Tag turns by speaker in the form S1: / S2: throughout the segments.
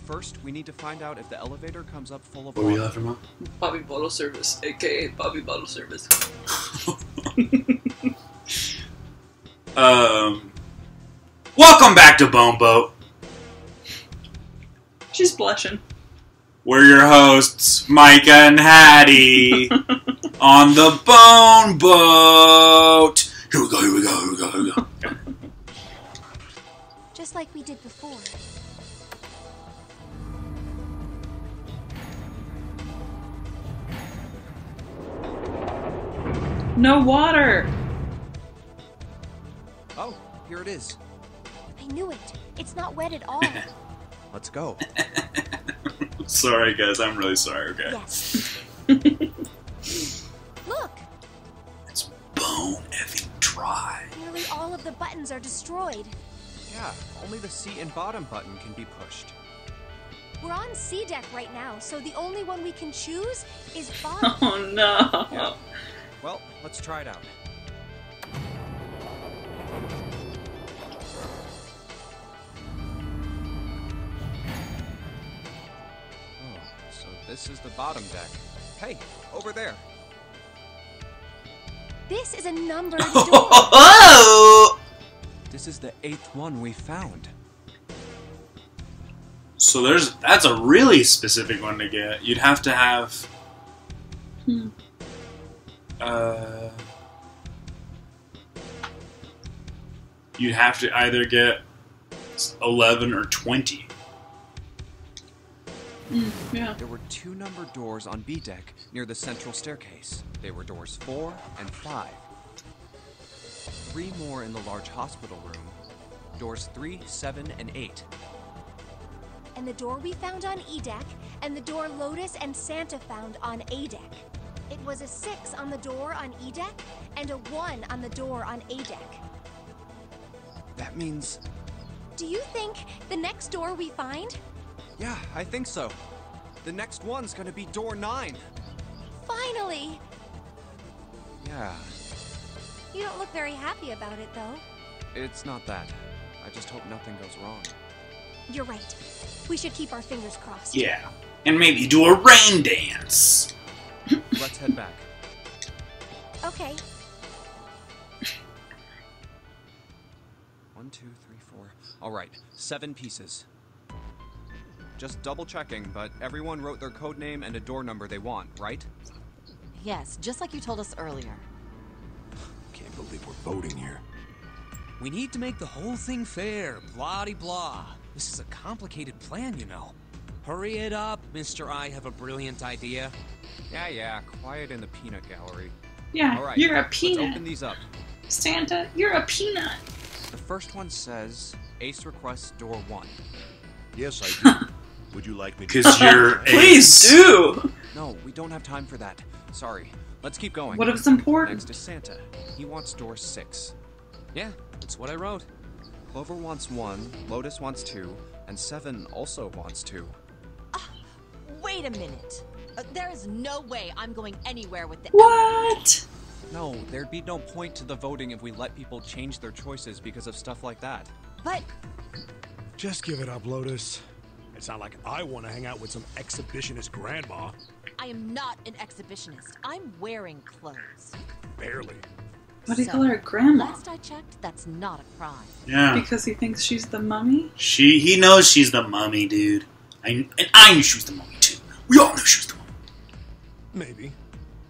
S1: First, we need to find out if the elevator comes up full of
S2: What were you
S1: water.
S2: laughing about?
S3: Bobby Bottle Service, aka Bobby Bottle Service.
S2: Welcome back to Bone Boat.
S3: She's blushing.
S2: We're your hosts, Micah and Hattie, on the Bone Boat. Here we go, here we go, here we go, here we go.
S4: Just like we did before.
S3: No water!
S1: Oh, here it is.
S4: I knew it. It's not wet at all.
S1: Let's go.
S2: Sorry, guys. I'm really sorry, okay?
S4: Yes. Look!
S2: It's bone effing dry.
S4: Nearly all of the buttons are destroyed.
S1: Yeah, only the seat and bottom button can be pushed.
S4: We're on C deck right now, so the only one we can choose is bottom.
S3: Oh no!
S1: Yeah. Well, let's try it out. Oh, so this is the bottom deck. Hey, over there.
S4: This is a numbered door.
S2: Oh!
S1: This is the 8th one we found.
S2: So that's a really specific one to get. You'd have to have you'd have to either get 11 or 20.
S3: Yeah.
S1: There were 2 numbered doors on B deck near the central staircase. They were doors 4 and 5. 3 more in the large hospital room. Doors 3, 7, and 8.
S4: And the door we found on E deck, and the door Lotus and Santa found on A deck. It was a 6 on the door on E deck, and a 1 on the door on A deck.
S1: That means...
S4: Do you think the next door we find?
S1: Yeah, I think so. The next one's gonna be door 9.
S4: Finally!
S1: Yeah,
S4: You don't look very happy about it, though.
S1: it's not that. I just hope nothing goes wrong.
S4: You're right. We should keep our fingers crossed.
S2: Yeah. And maybe do a rain dance.
S1: Let's head back.
S4: Okay.
S1: 1, 2, 3, 4. All right, 7 pieces. Just double checking, but everyone wrote their code name and a door number they want, right?
S5: Yes, just like you told us earlier.
S6: Can't believe we're voting here.
S7: We need to make the whole thing fair, blah-de-blah. This is a complicated plan, you know. Hurry it up, Mr. I have a brilliant idea.
S1: Yeah, quiet in the peanut gallery.
S3: Yeah,
S1: All right,
S3: you're a
S1: let's
S3: peanut.
S1: open these up.
S3: Santa, you're a peanut.
S1: The first one says, Ace requests door 1.
S6: Yes, I do. Would you like me to?
S2: Because you're
S3: Please
S2: Ace.
S3: do!
S1: No, we don't have time for that. Sorry. Let's keep going.
S3: What if it's important?
S1: Next is Santa. He wants door 6.
S7: Yeah, that's what I wrote.
S1: Clover wants 1, Lotus wants 2, and 7 also wants 2.
S5: Wait a minute. There is no way I'm going anywhere with this.
S3: What?
S1: No, there'd be no point to the voting if we let people change their choices because of stuff like that.
S5: But
S6: Just give it up, Lotus. It's not like I want to hang out with some exhibitionist grandma.
S5: I am not an exhibitionist. I'm wearing clothes.
S6: Barely.
S3: Why do you
S5: So,
S3: call her grandma?
S5: Last I checked, that's not a crime.
S2: Yeah.
S3: Because he thinks she's the mummy?
S2: He knows she's the mummy, dude. And I knew she was the mummy, too. We all knew she was the mummy.
S6: Maybe.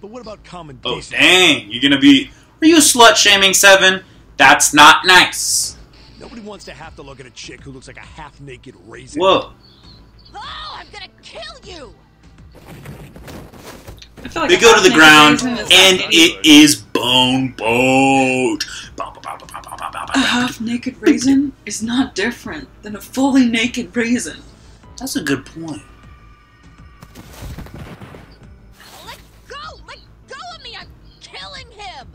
S6: But what about common
S2: Oh,
S6: decency?
S2: dang. You're gonna be... Are you slut-shaming 7? That's not nice.
S6: Nobody wants to have to look at a chick who looks like a half-naked raisin.
S2: Whoa.
S5: Oh, I'm gonna kill you!
S3: I feel like
S2: They
S3: a
S2: go to the
S3: half-naked
S2: ground,
S3: raisin is
S2: and
S3: not
S2: it is Bone Boat.
S3: A half-naked raisin is not different than a fully naked raisin.
S2: That's a good point.
S5: Let go! Let go of me! I'm killing him!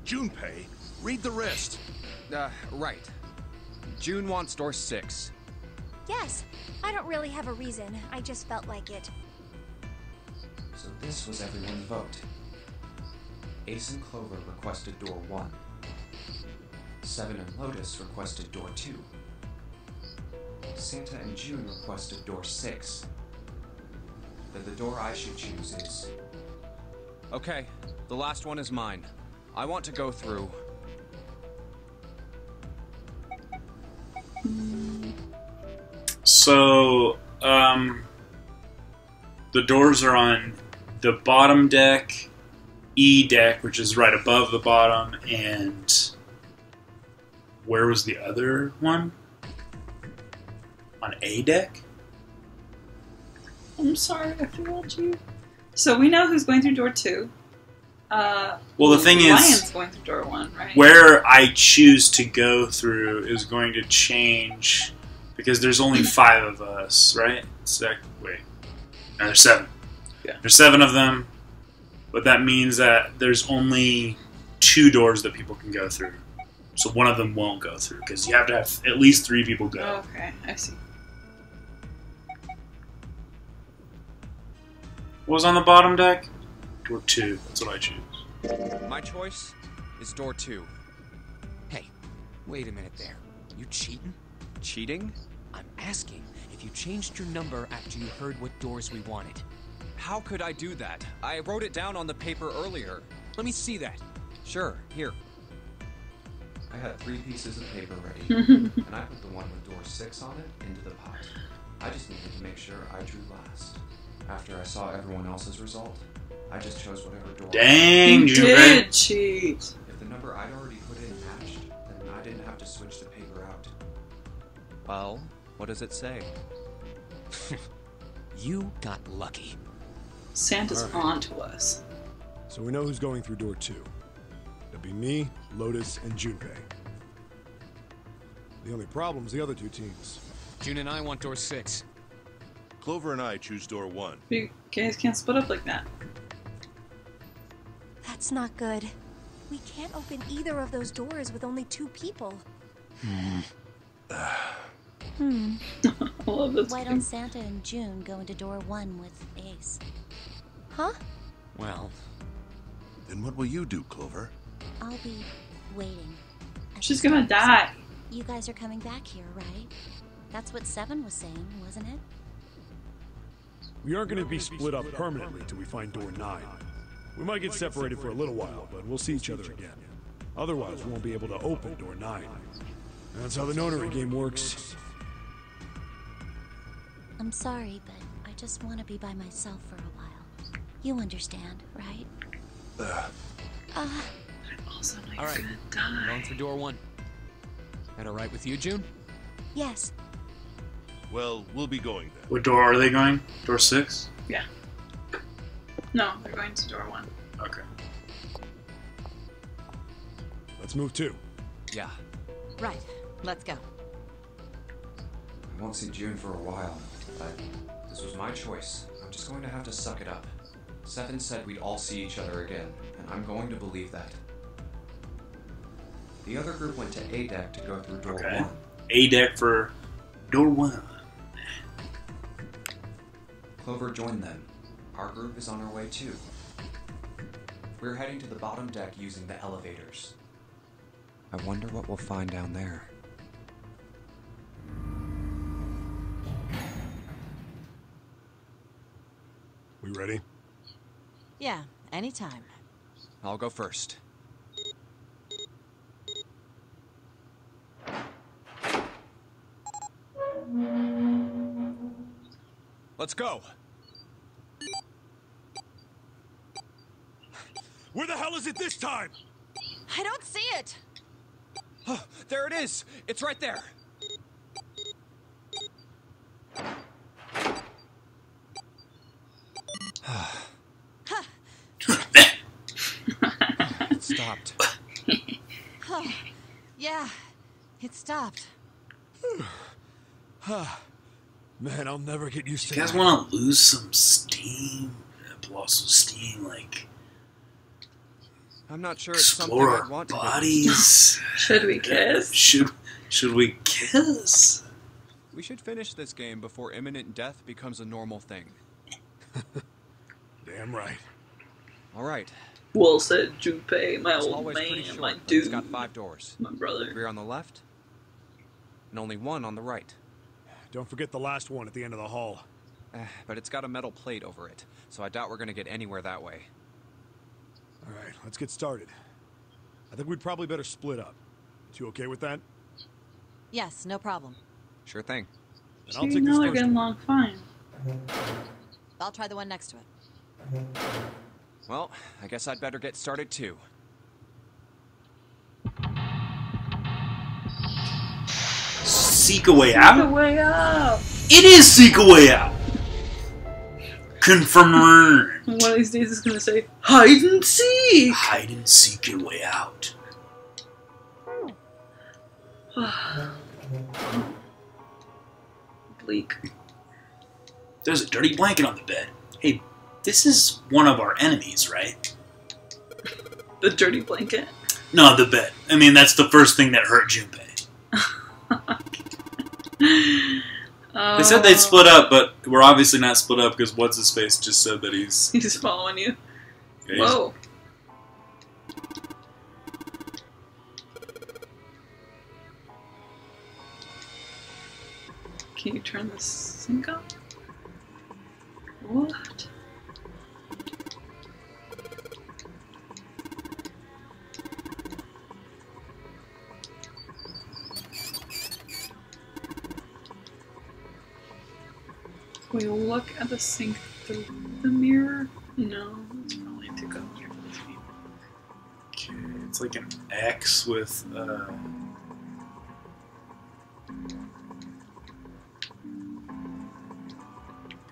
S6: Junpei, read the rest.
S1: Right. June wants door 6.
S4: Yes. I don't really have a reason. I just felt like it.
S1: So this was everyone's vote. Ace and Clover requested door 1. 7 and Lotus requested door 2. Santa and June requested door 6. Then the door I should choose is... Okay, the last one is mine. I want to go through...
S2: So, the doors are on the bottom deck, E deck, which is right above the bottom, and where was the other one? On A deck?
S3: I'm sorry, I failed you. So we know who's going through door 2.
S2: Well, the thing is,
S3: Ryan's going through door 1, right?
S2: where I choose to go through is going to change because there's only 5 of us, right? Wait. No, there's 7.
S3: Yeah.
S2: There's 7 of them, but that means that there's only 2 doors that people can go through. So one of them won't go through because you have to have at least 3 people go.
S3: Oh, okay, I see.
S2: What was on the bottom deck? Door 2. That's what I choose.
S1: My choice is door 2.
S7: Hey, wait a minute there. You cheating?
S1: Cheating?
S7: I'm asking if you changed your number after you heard what doors we wanted.
S1: How could I do that? I wrote it down on the paper earlier.
S7: Let me see that.
S1: Sure, here. I had 3 pieces of paper ready, and I put the one with door 6 on it into the pot. I just needed to make sure I drew last. After I saw everyone else's result, I just chose whatever door.
S2: Dang,
S3: You
S2: Junpei.
S3: did cheat.
S1: If the number I'd already put in matched, then I didn't have to switch the paper out. Well, what does it say?
S7: You got lucky.
S3: Santa's
S6: Alright.
S3: on to us.
S6: So we know who's going through door 2. It'll be me, Lotus, and Junpei. The only problem's the other 2 teams.
S7: June and I want door 6.
S8: Clover and I choose door 1.
S3: You guys can't split up like that.
S4: That's not good. We can't open either of those doors with only 2 people.
S3: I love this.
S9: Why don't Santa and June go into door 1 with Ace?
S4: Huh?
S7: Well,
S8: Then what will you do, Clover?
S9: I'll be waiting. at
S3: She's
S9: the
S3: gonna
S9: steps.
S3: die.
S9: You guys are coming back here, right? That's what Seven was saying, wasn't it?
S6: We aren't going to be split up permanently till we find door 9. We might get separated for a little while, but we'll see each other again. Otherwise, we won't be able to open door 9. That's how the notary game works.
S9: I'm sorry, but I just want to be by myself for a while. You understand, right?
S3: Also, know you're
S7: all right.
S3: gonna
S7: I'm going
S3: die.
S7: through door 1. That all right with you, June?
S4: Yes.
S8: Well, we'll be going then.
S2: What door are they going? Door 6?
S3: Yeah. No, they're going to door 1.
S2: Okay.
S6: Let's move 2.
S1: Yeah.
S5: Right. Let's go.
S1: I won't see June for a while, but this was my choice. I'm just going to have to suck it up. Seven said we'd all see each other again, and I'm going to believe that. The other group went to A deck to go through door
S2: Okay.
S1: 1.
S2: A deck for door 1.
S1: Clover joined them. Our group is on our way too. We're heading to the bottom deck using the elevators. I wonder what we'll find down there.
S6: We ready?
S5: Yeah, anytime.
S1: I'll go first. Let's go!
S6: Where the hell is it this time?
S5: I don't see it!
S1: Oh, there it is! It's right there! It stopped.
S5: Oh, yeah, it stopped.
S6: Man, I'll never get used to
S2: You guys
S6: that.
S2: want to lose some steam? Blow some steam, like
S1: I'm not sure it's something
S2: explore
S1: I'd
S2: our
S1: want to do.
S2: bodies.
S3: Should we kiss?
S2: Should we kiss?
S1: We should finish this game before imminent death becomes a normal thing.
S6: Damn right.
S1: Alright.
S3: Well said, Junpei, my
S1: It's
S3: old
S1: always pretty
S3: man,
S1: short,
S3: my
S1: but
S3: dude,
S1: It's got 5 doors.
S3: my brother.
S1: 3 on the left, and only 1 on the right.
S6: Don't forget the last one at the end of the hall.
S1: But it's got a metal plate over it, so I doubt we're gonna get anywhere that way.
S6: Alright, let's get started. I think we'd probably better split up. You okay with that?
S5: Yes, no problem.
S1: Sure thing.
S6: Then
S3: So
S6: I'll
S3: you
S6: take this
S3: know they're
S6: first
S3: getting
S6: one.
S3: along fine.
S5: I'll try the one next to it.
S1: Well, I guess I'd better get started too.
S2: Seek a way
S3: The
S2: out?
S3: way up!
S2: It is seek a way out! Confirmed.
S3: One of these days it's gonna say, hide and seek!
S2: Hide and seek your way out.
S3: Bleak.
S2: There's a dirty blanket on the bed. Hey, this is one of our enemies, right?
S3: The dirty blanket.
S2: No, the bed. I mean, that's the first thing that hurt Junpei. They said they'd split up, but we're obviously not split up because what's-his-face just said that he's...
S3: He's following you.
S2: Yeah, he's-
S3: Whoa. Can you turn the sink on? What? Can we look at the sink through the mirror? No, it's probably to go here for this game.
S2: Okay, it's like an X with,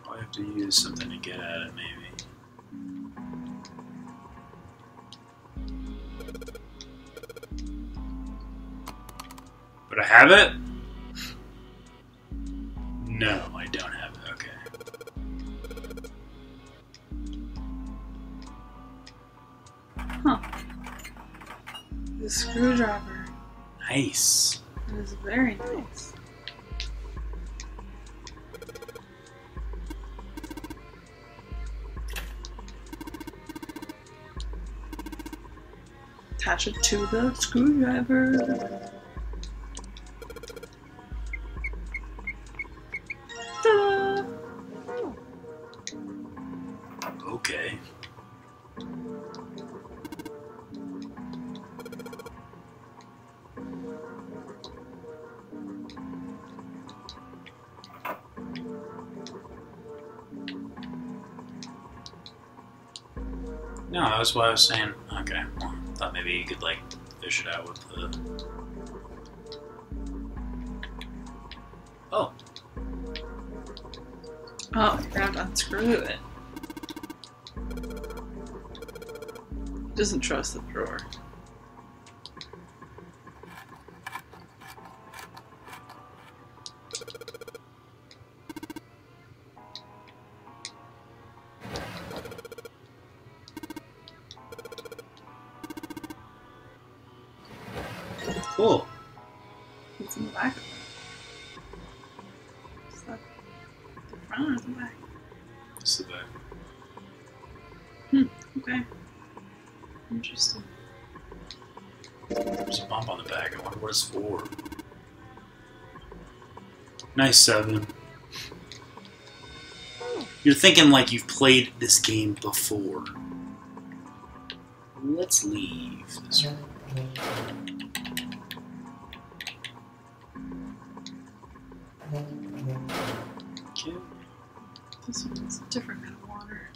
S2: probably have to use something to get at it, maybe. But I have it? No, I don't have it. Okay.
S3: Huh. The screwdriver.
S2: Nice.
S3: It is very nice. Attach it to the screwdriver. Ta-da!
S2: Okay. No, that's why I was saying, okay, well, thought maybe you could, like, fish it out with the... Oh,
S3: Oh, you have to unscrew it. Doesn't trust the drawer.
S2: cool.
S3: What's in the back of it? Is that the front or the back?
S2: It's the back.
S3: Okay. Interesting.
S2: There's a bump on the back. I wonder what it's for. Nice 7. You're thinking like you've played this game before. Let's leave this room. Okay.
S3: This one's a different kind of water.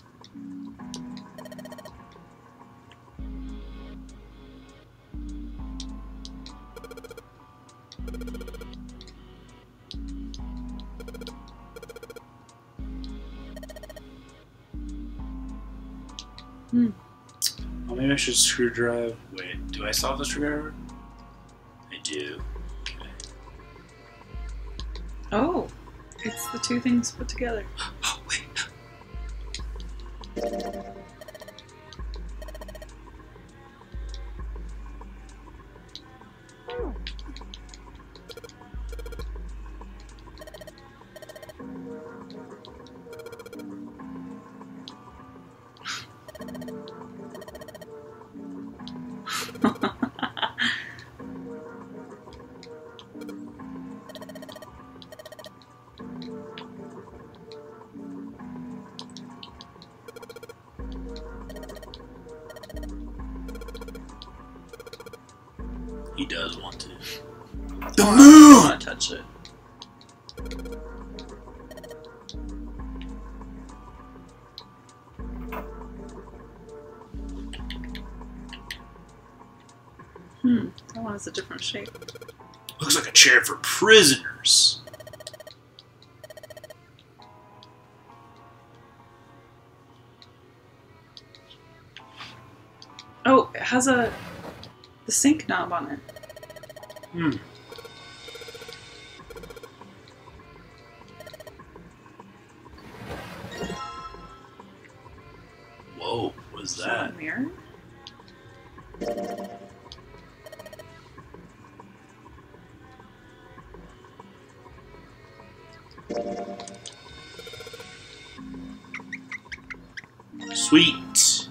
S2: Well, maybe I should screwdrive. Wait, do I still have the screwdriver? I do. Okay.
S3: Oh, it's the two things put together.
S2: Oh, wait. He does want to.
S3: I
S2: The
S3: don't
S2: moon!
S3: want to touch it. That one has a different shape.
S2: Looks like a chair for prisoners.
S3: Oh, it has the sink knob on it.
S2: Whoa, what is
S3: Is that
S2: that?
S3: a mirror?
S2: Sweet.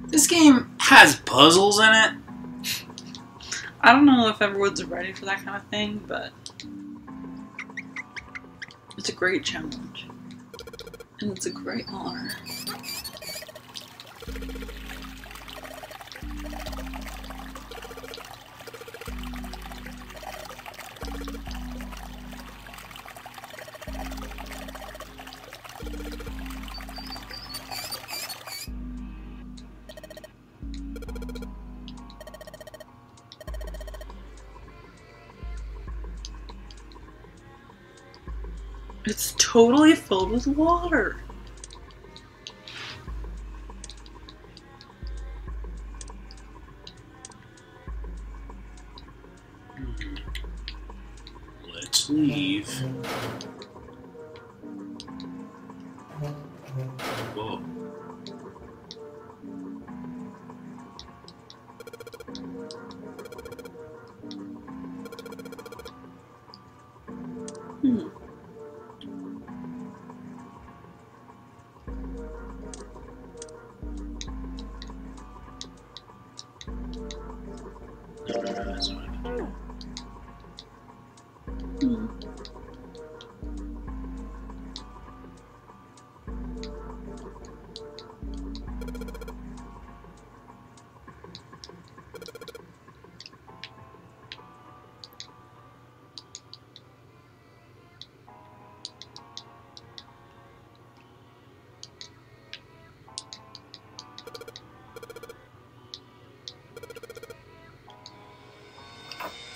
S2: This game has puzzles in it.
S3: I don't know if everyone's ready for that kind of thing, but it's a great challenge. And it's a great honor. It's totally filled with water.
S2: Let's leave. Whoa.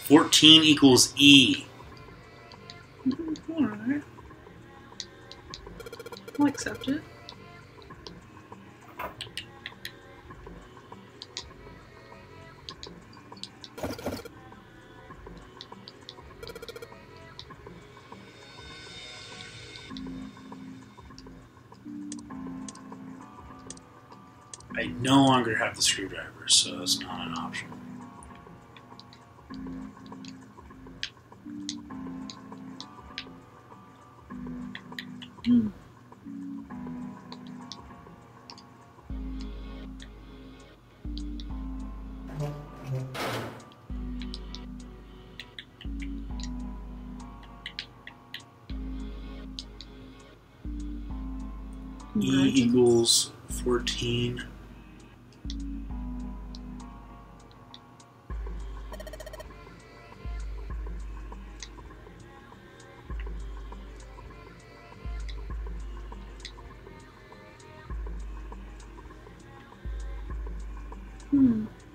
S2: $14 equals E.
S3: Alright. I'll accept it.
S2: I no longer have the screwdriver, so it's not an option. E equals 14.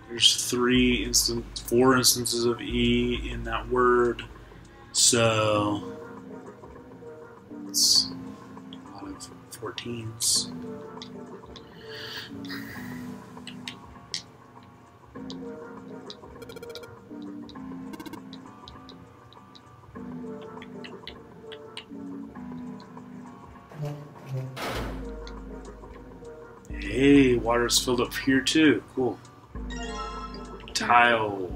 S2: There's four instances of E in that word, so it's a lot of 14s. Hey, water's filled up here too. Cool. Tile.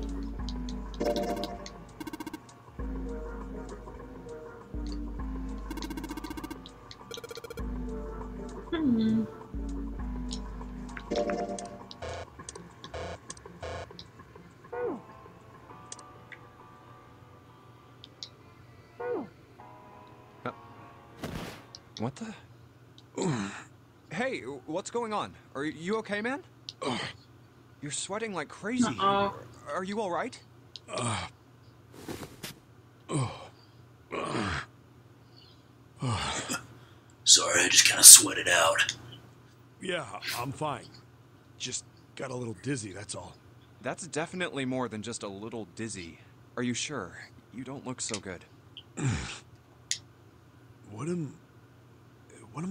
S1: What the? Hey, what's going on? Are you okay, man? You're sweating like crazy.
S3: Uh-oh.
S1: Are you all right?
S2: Sorry, I just kind of sweated out.
S6: Yeah, I'm fine. Just got a little dizzy, that's all.
S1: That's definitely more than just a little dizzy. Are you sure? You don't look so good.
S6: What am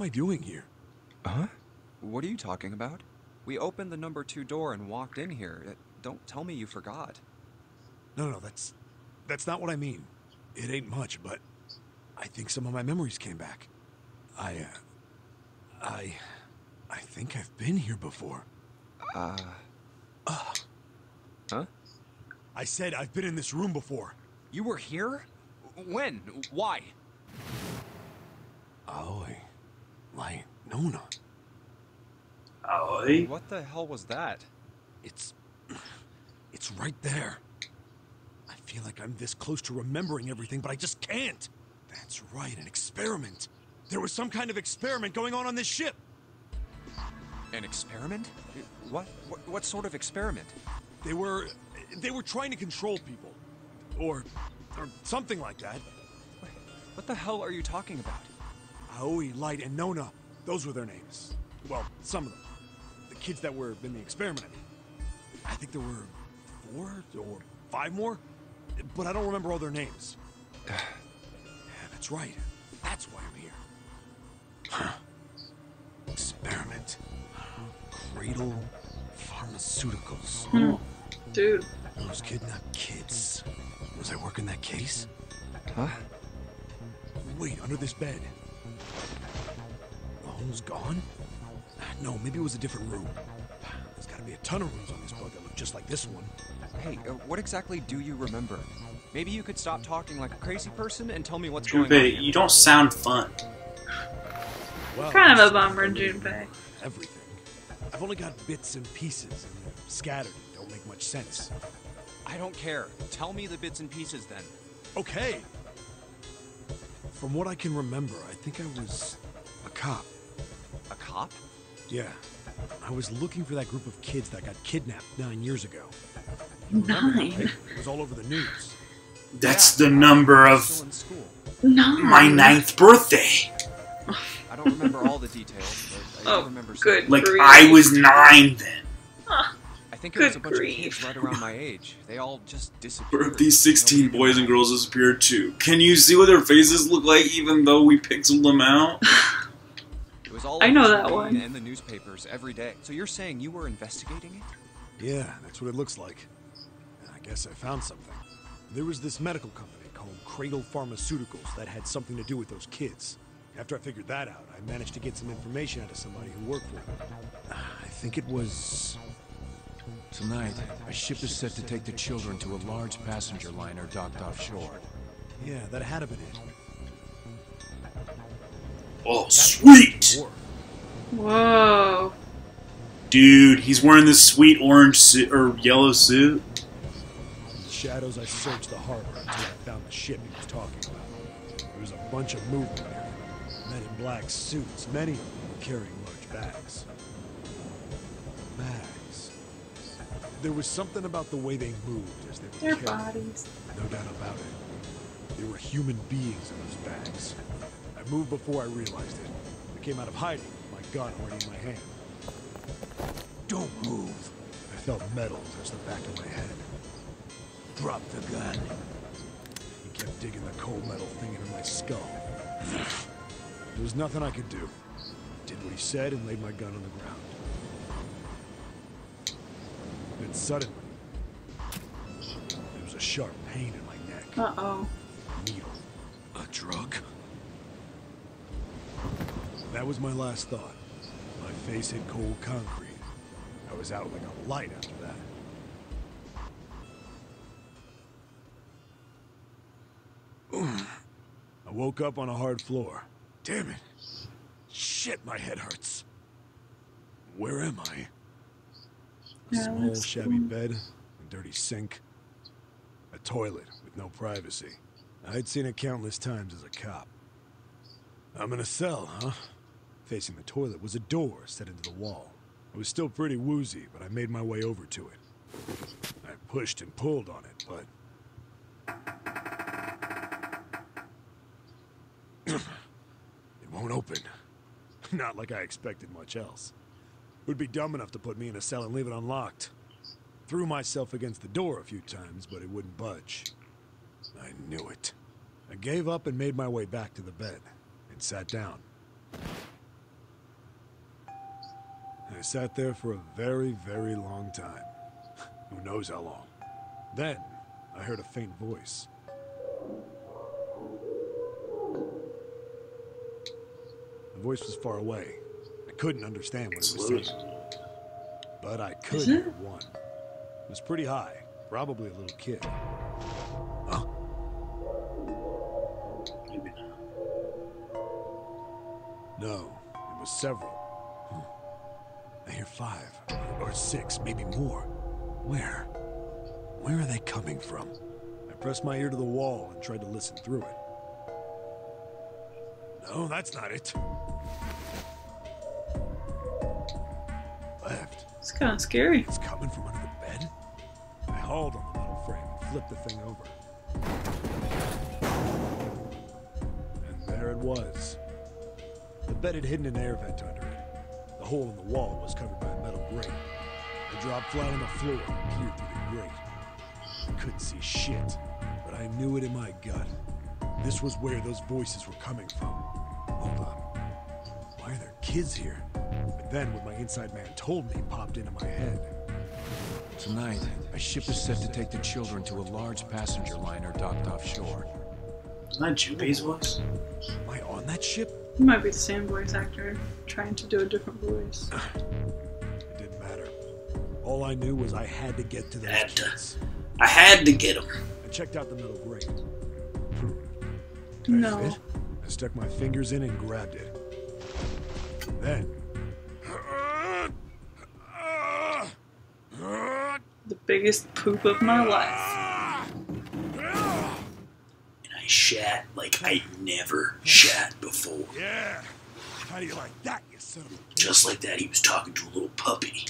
S6: I doing here?
S1: Huh? What are you talking about? We opened the number 2 door and walked in here. Don't tell me you forgot.
S6: No, that's not what I mean. It ain't much, but I think some of my memories came back. I think I've been here before.
S1: Huh?
S6: I said I've been in this room before.
S1: You were here? When? Why?
S6: Aoi. Like, Nona.
S2: Aoi?
S1: What the hell was that?
S6: It's right there. I feel like I'm this close to remembering everything, but I just can't. That's right, an experiment. There was some kind of experiment going on this ship.
S1: An experiment? What sort of experiment?
S6: They were trying to control people. Or something like that.
S1: What the hell are you talking about?
S6: Aoi, Light, and Nona. Those were their names. Well, some of them. The kids that were in the experiment, I mean. I think there were 4 or 5 more, but I don't remember all their names. Yeah, that's right. That's why I'm here. Experiment. Cradle Pharmaceuticals.
S3: Dude.
S6: Those kidnapped kids. Was I working that case?
S1: Huh?
S6: Wait, under this bed. The home's gone? No, maybe it was a different room. There's gotta be a ton of rooms on this boat that look just like this one.
S1: Hey, what exactly do you remember? Maybe you could stop talking like a crazy person and tell me what's going on
S2: Junpei,
S1: here.
S2: you don't sound fun.
S6: Well,
S3: Kind of a bummer, Junpei.
S6: everything. I've only got bits and pieces, and they're scattered and don't make much sense.
S1: I don't care. Tell me the bits and pieces then.
S6: Okay. From what I can remember, I think I was a cop.
S1: A cop?
S6: Yeah. I was looking for that group of kids that got kidnapped 9 years ago.
S3: 9?
S6: It was all over the news.
S2: That's the number
S1: I'm
S2: of
S1: still in school.
S3: No.
S2: my 9th birthday.
S1: I don't remember all the details, but I do remember some.
S3: good.
S2: Like,
S3: Grief.
S2: I was 9 then.
S1: I think it was a
S3: Good
S1: bunch
S3: grief.
S1: of kids right around my age. They all just disappeared.
S2: These 16
S1: Nobody
S2: boys
S1: knew
S2: and
S1: why.
S2: girls disappeared too. Can you see what their faces look like even though we pixeled them out?
S1: It was all
S3: I
S1: over
S3: know
S1: the
S3: that
S1: TV
S3: one.
S1: and the newspapers every day. So you're saying you were investigating it?
S6: Yeah, that's what it looks like. I guess I found something. There was this medical company called Cradle Pharmaceuticals that had something to do with those kids. After I figured that out, I managed to get some information out of somebody who worked for them. I think it was...
S10: Tonight, a ship is set to take the children to a large passenger liner docked offshore.
S6: Yeah, that had to been it.
S2: Oh, sweet!
S3: Whoa.
S2: Dude, he's wearing this sweet orange suit, or yellow suit.
S6: In the shadows, I searched the harbor until I found the ship he was talking about. There was a bunch of movement there. Men in black suits, many of them were carrying large bags. Bags. There was something about the way they moved as they
S3: Their
S6: were carried.
S3: bodies.
S6: No doubt about it. There were human beings in those bags. I moved before I realized it. I came out of hiding with my gun already in my hand. Don't move. I felt metal touch the back of my head. Drop the gun. He kept digging the cold metal thing into my skull. There was nothing I could do. Did what he said and laid my gun on the ground. Then suddenly, there was a sharp pain in my neck.
S3: Uh-oh.
S6: Needle. A drug? That was my last thought. My face hit cold concrete. I was out like a light after that. I woke up on a hard floor. Damn it. Shit, my head hurts. Where am I? A
S3: Yeah,
S6: small,
S3: that's
S6: shabby bed, a dirty sink, a toilet with no privacy. I'd seen it countless times as a cop. I'm in a cell, huh? Facing the toilet was a door set into the wall. I was still pretty woozy, but I made my way over to it. I pushed and pulled on it, but... it won't open. Not like I expected much else. Would be dumb enough to put me in a cell and leave it unlocked. Threw myself against the door a few times, but it wouldn't budge. I knew it. I gave up and made my way back to the bed, and sat down. I sat there for a very, very long time. Who knows how long. Then, I heard a faint voice. The voice was far away. I couldn't understand what it was saying. But I could hear one. It was pretty high. Probably a little kid. Huh?
S2: Maybe not.
S6: No, it was several. I hear 5 or 6, maybe more. Where? Where are they coming from? I pressed my ear to the wall and tried to listen through it. No, that's not it. Left.
S3: It's kind of scary.
S6: It's coming from under the bed? I hauled on the metal frame and flipped the thing over. And there it was. The bed had hidden an air vent under it. The hole in the wall was covered by a metal grate. I dropped flat on the floor and peered through the grate. I couldn't see shit, but I knew it in my gut. This was where those voices were coming from. Hold on. Why are there kids here? But then what my inside man told me popped into my head.
S10: Tonight, a ship is set to take the children to a large passenger liner docked offshore.
S2: Isn't that Junpei's voice?
S6: Am I on that ship?
S3: It might be the same voice actor trying to do a different voice.
S6: It didn't matter. All I knew was I had to get to those kids.
S2: I had to get him.
S6: I checked out the metal grate.
S3: No.
S6: Fit? I stuck my fingers in and grabbed it. Then...
S3: The biggest poop of my life.
S2: And I shat like I never shat before.
S6: Yeah. How do you like that, you son of a...
S2: Just like that, he was talking to a little puppy.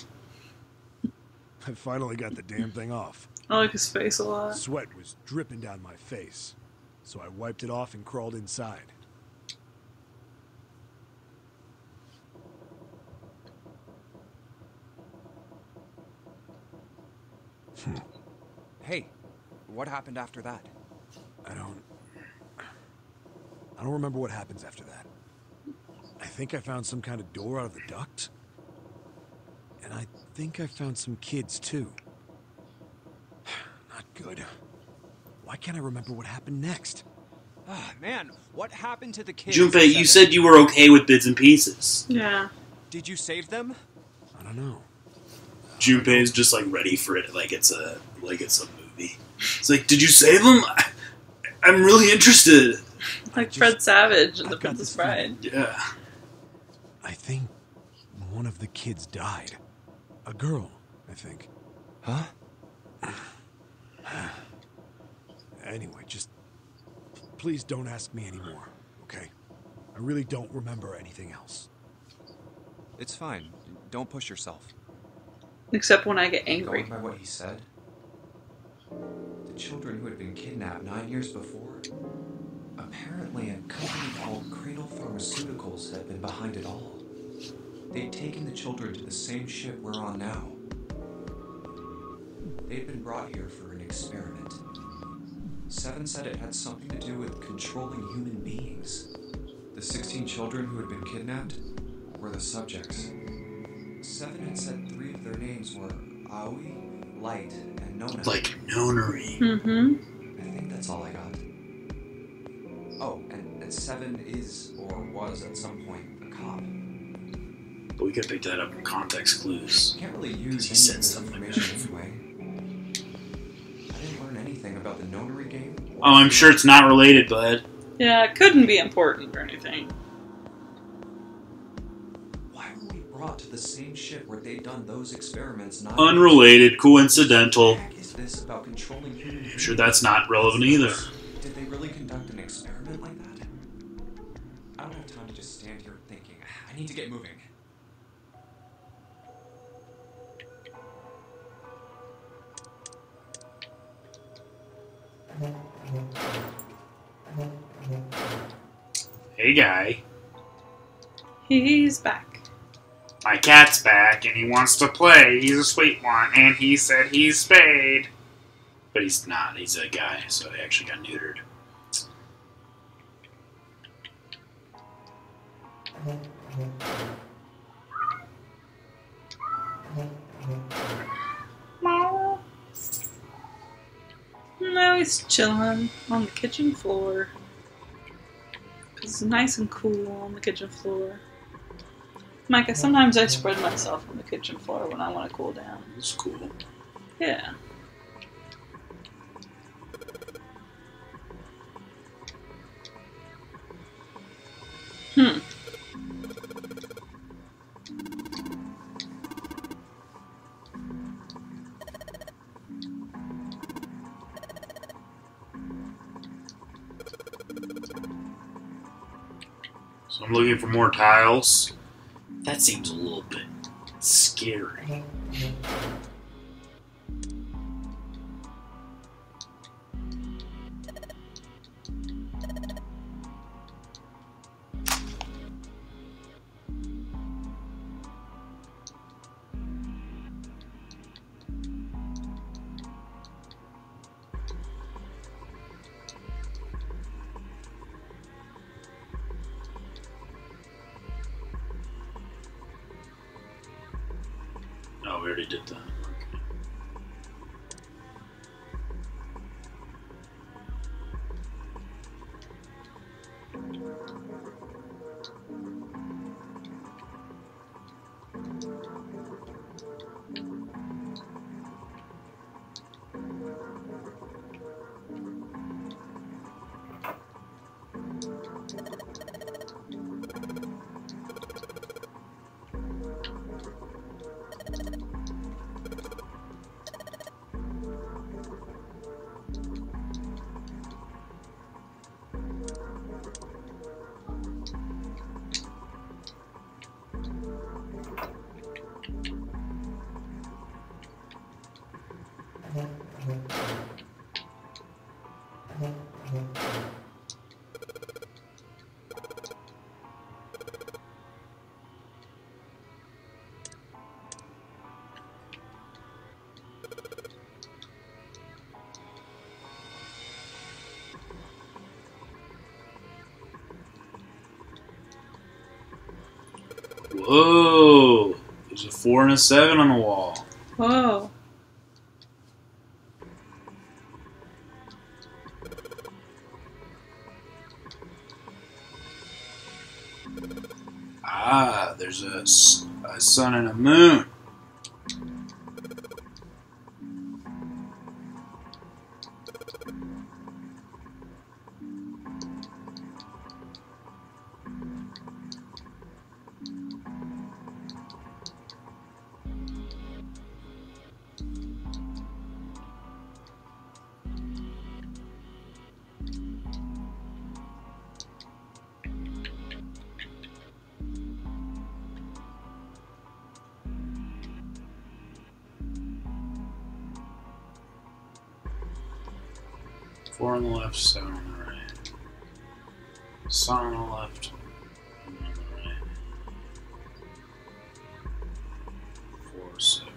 S6: I finally got the damn thing off.
S3: I like his face a lot.
S6: Sweat was dripping down my face, so I wiped it off and crawled inside.
S1: Hey, what happened after that?
S6: I don't remember what happens after that. I think I found some kind of door out of the duct. And I think I found some kids, too. Not good. Why can't I remember what happened next?
S1: Ah, man, what happened to the kids?
S2: Junpei, you said you were okay with bits and pieces.
S3: Yeah.
S1: Did you save them?
S6: I don't know.
S2: Junpei's just like ready for it, like it's a movie. It's like, did you save them? I'm really interested.
S3: Like Fred Savage in The Princess Bride.
S2: Yeah.
S6: I think one of the kids died. A girl, I think.
S1: Huh?
S6: Anyway, just please don't ask me anymore, okay? I really don't remember anything else.
S1: It's fine. Don't push yourself.
S3: Except when I get angry.
S1: Going by what he said, the children who had been kidnapped 9 years before, apparently a company called Cradle Pharmaceuticals had been behind it all. They'd taken the children to the same ship we're on now. They'd been brought here for an experiment. Seven said it had something to do with controlling human beings. The 16 children who had been kidnapped were the subjects. Seven had said 3 of their names were Aoi, Light, and Nona.
S2: Like Nonary.
S3: Mm-hmm.
S1: I think that's all I got. Oh, and Seven is, or was at some point, a cop.
S2: But we could pick that up from context clues.
S1: Can't really use
S2: He
S1: any
S2: said
S1: of this
S2: stuff like
S1: information anyway. I didn't learn anything about the Nonary game.
S2: Oh, I'm sure it's not related, bud.
S3: Yeah, it couldn't be important or anything.
S1: Why were we brought to the same ship where they'd done those experiments? Not
S2: Unrelated, coincidental.
S1: What the heck is this about controlling human beings?
S2: I'm sure that's not relevant either.
S1: Did they really conduct an experiment like that? I don't have time to just stand here thinking. I need to get moving.
S2: Hey, guy.
S3: He's back.
S2: My cat's back, and he wants to play. He's a sweet one, and he said he's spayed. But he's not. He's a guy, so he actually got neutered.
S3: Now he's chilling on the kitchen floor. It's nice and cool on the kitchen floor. Micah, sometimes I spread myself on the kitchen floor when I want to cool down.
S2: It's cool.
S3: Yeah.
S2: So I'm looking for more tiles. That seems a little bit scary. Oh, we already did that. Okay. Whoa! There's a 4 and a 7 on the wall.
S3: Whoa.
S2: Ah, there's a sun and a moon. Four on the left, 7 on the right. Sun on the left, moon on the right. 4, 7.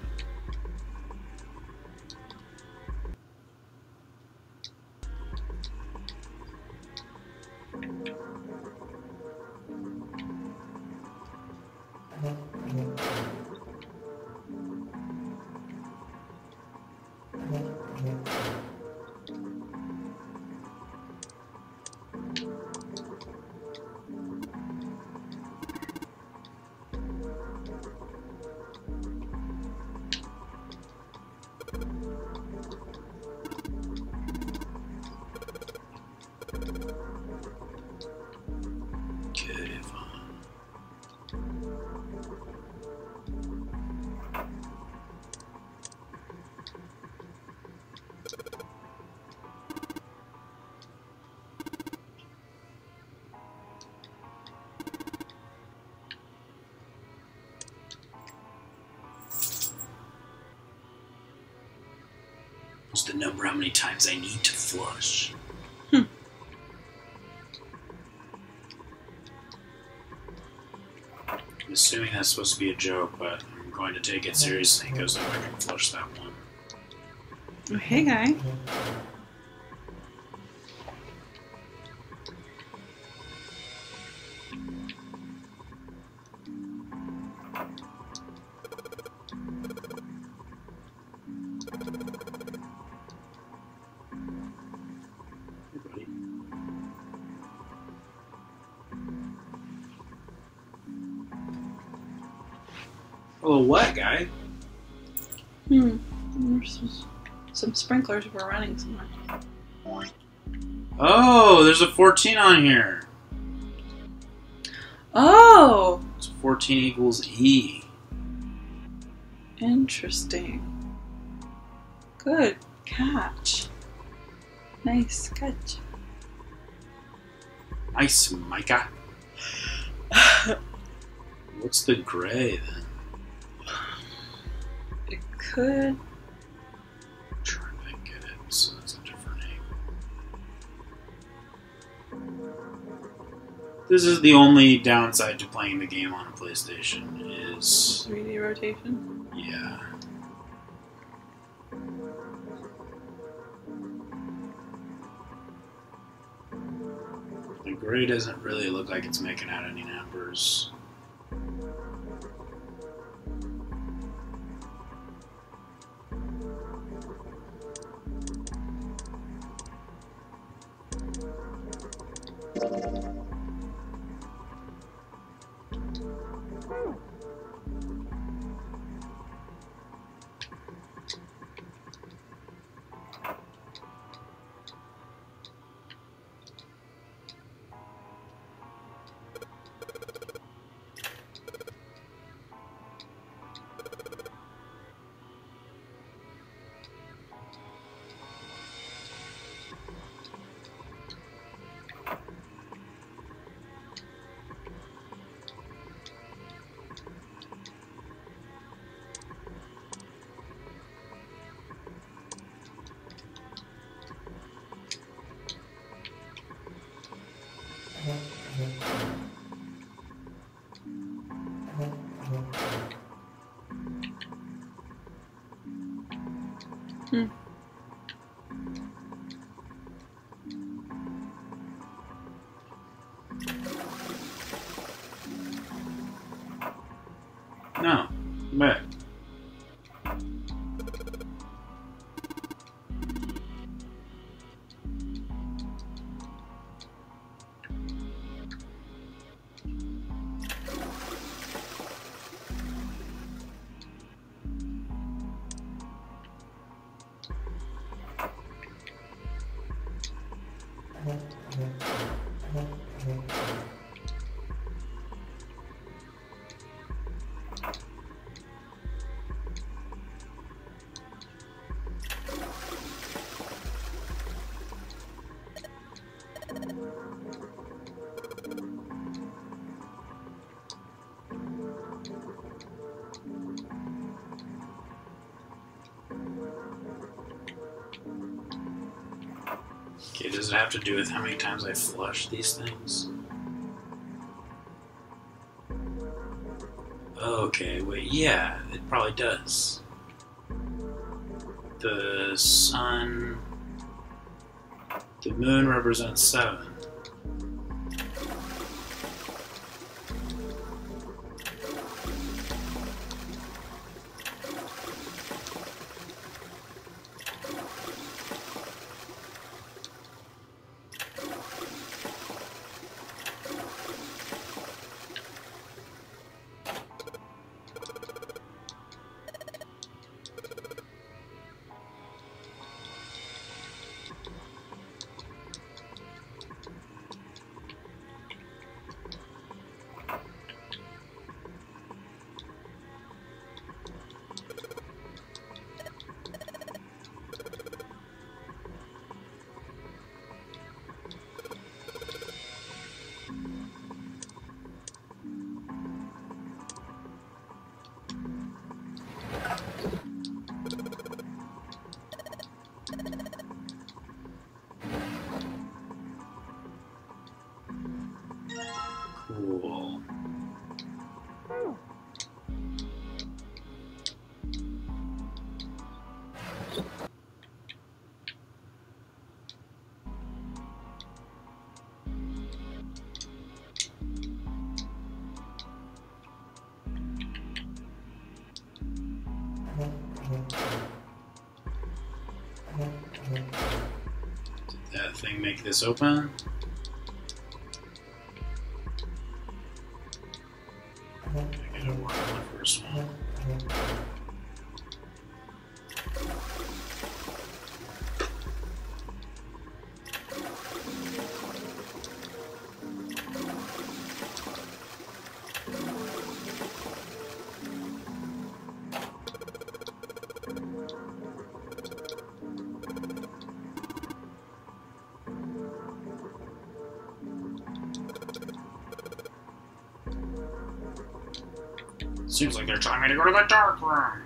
S2: What's the number how many times I need to flush? I'm assuming that's supposed to be a joke, but I'm going to take it seriously because if I can flush that one.
S3: Oh, hey, guy.
S2: Hey, buddy. Hello, what, guy?
S3: There's some sprinklers were running somewhere.
S2: Oh, there's a 14 on here.
S3: Oh!
S2: It's 14 equals E.
S3: Interesting. Good catch. Nice catch.
S2: Nice, Micah. What's the gray then?
S3: It could.
S2: I'm trying to get it so it's a different name. This is the only downside to playing the game on a PlayStation is
S3: 3D rotation.
S2: yeah. The gray doesn't really look like it's making out any numbers. No, wait. Okay, does it have to do with how many times I flush these things? Okay, wait, yeah, it probably does. The sun... The moon represents 7. Did that thing make this open? I gotta work on the first one. Seems like they're trying me to go to the dark room.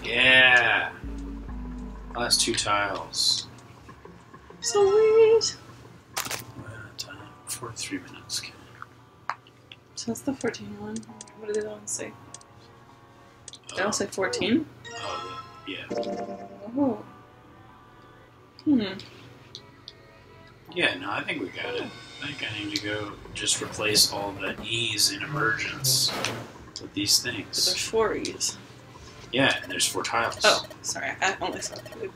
S2: Yeah. Last 2 tiles.
S3: Sweet.
S2: 43 minutes. Okay.
S3: So that's the 14 one. What did they all say? They all say 14?
S2: Yeah.
S3: Oh. Hmm.
S2: Yeah, no, I think we got it. I think I need to go just replace all the E's in emergence with these
S3: But
S2: things.
S3: there's 4 E's.
S2: Yeah, and there's 4 tiles.
S3: Oh, sorry. I only saw 2.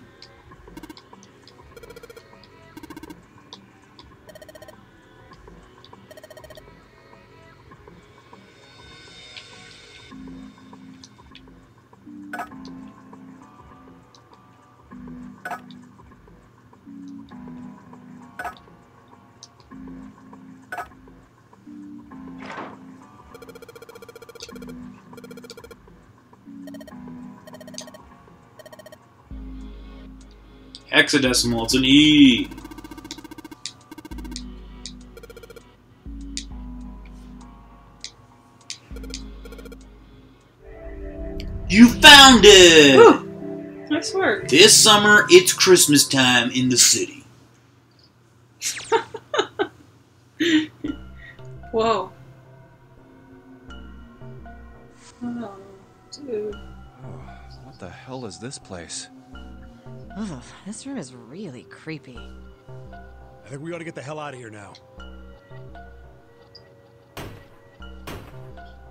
S2: Hexadecimal, it's an E. You found it!
S3: Woo! Nice work.
S2: This summer, it's Christmas time in the city.
S3: Whoa. Oh, dude.
S1: Oh, what the hell is this place?
S5: Ugh, this room is really creepy.
S6: I think we ought to get the hell out of here now.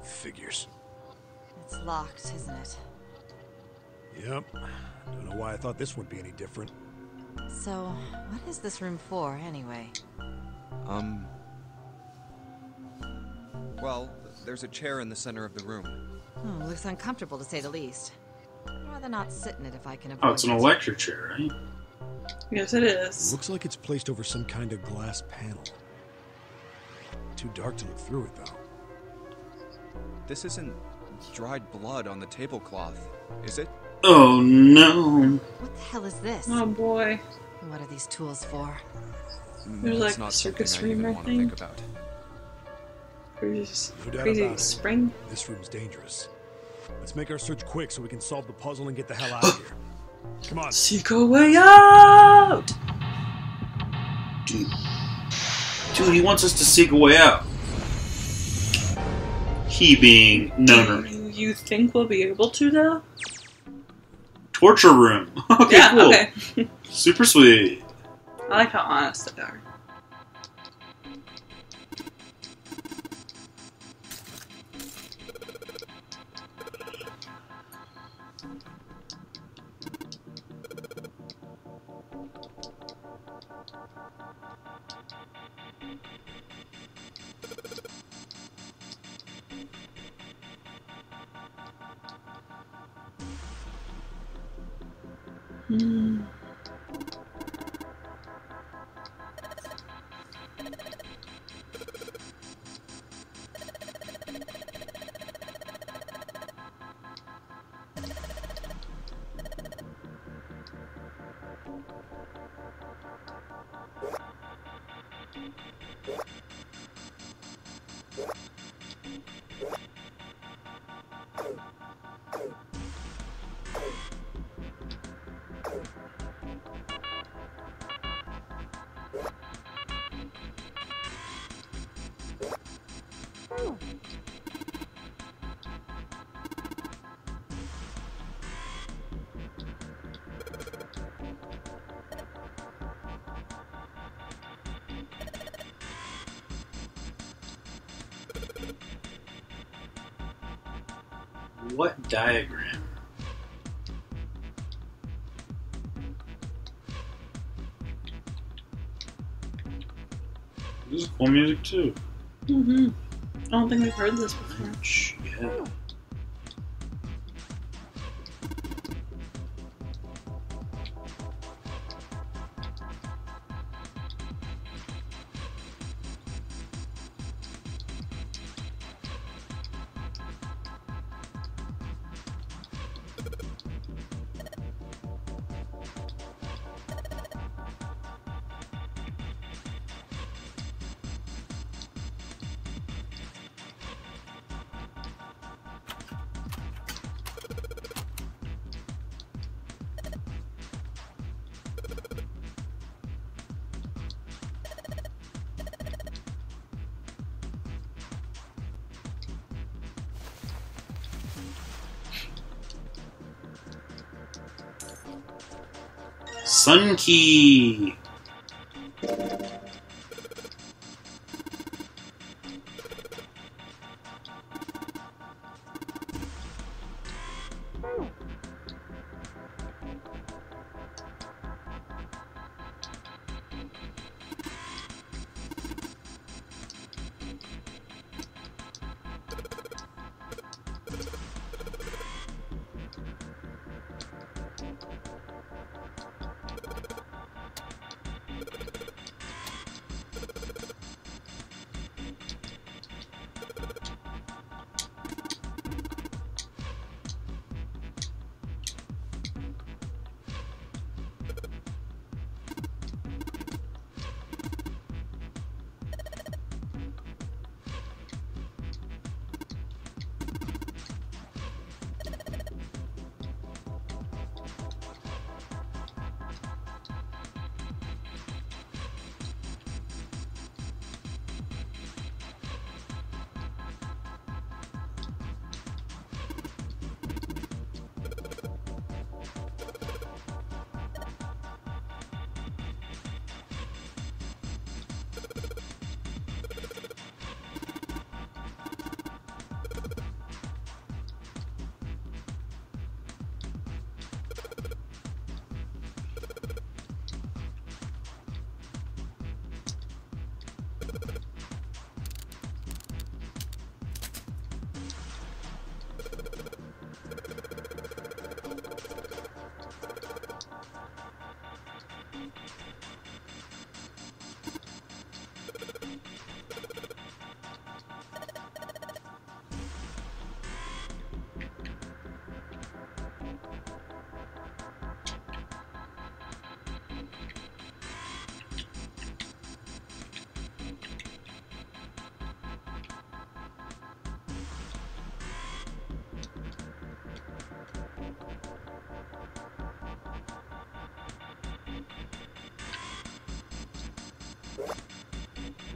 S6: Figures.
S5: It's locked, isn't it?
S6: Yep. Don't know why I thought this would be any different.
S5: So, what is this room for, anyway?
S1: Well, there's a chair in the center of the room.
S5: Oh, looks uncomfortable to say the least. I'd rather not sit in it if I can avoid
S2: Oh, it's an
S5: it.
S2: electric chair, right?
S3: Yes, it is.
S6: Looks like it's placed over some kind of glass panel. Too dark to look through it, though.
S1: This isn't dried blood on the tablecloth, is it?
S2: Oh no!
S5: What the hell is this?
S3: Oh boy.
S5: What are these tools for?
S3: There's
S1: That's
S3: like
S1: not
S3: a circus
S1: something I even
S3: room, I
S1: want to
S3: think.
S1: think about.
S3: Crazy,
S6: No doubt
S3: crazy
S6: about it.
S3: spring.
S6: This room's dangerous. Let's make our search quick so we can solve the puzzle and get the hell out of here. Come on.
S3: Seek a way out!
S2: Dude, he wants us to seek a way out. He being no.
S3: Do you think we'll be able to, though?
S2: Torture room. Okay,
S3: Yeah,
S2: cool.
S3: okay.
S2: Super sweet.
S3: I like how honest they are. Hmm.
S2: What diagram? This is cool music too.
S3: Mm-hmm. I don't think we've heard this before.
S2: Yeah. Sun Key.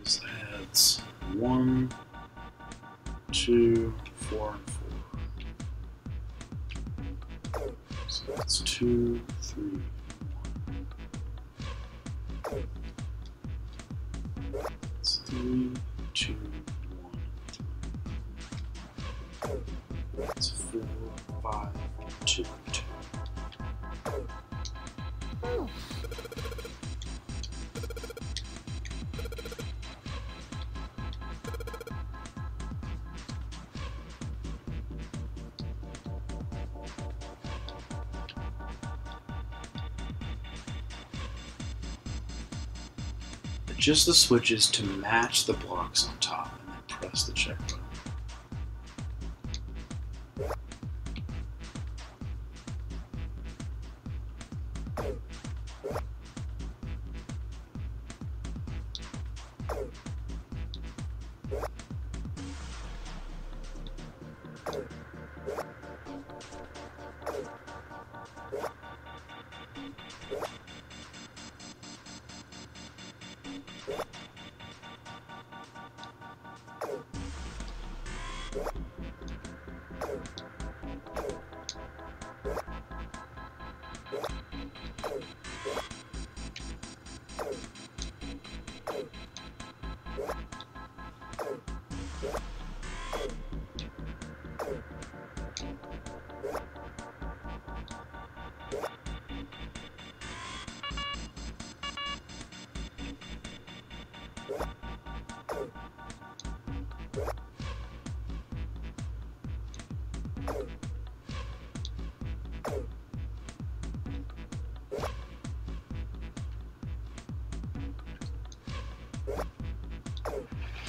S2: This adds 1, 2, 4, and 4. So that's 2, 3, 1. It's 3, 2, 1, 3. It's 4, 5, 2, 2. Adjust the switches to match the blocks on top and then press the check button.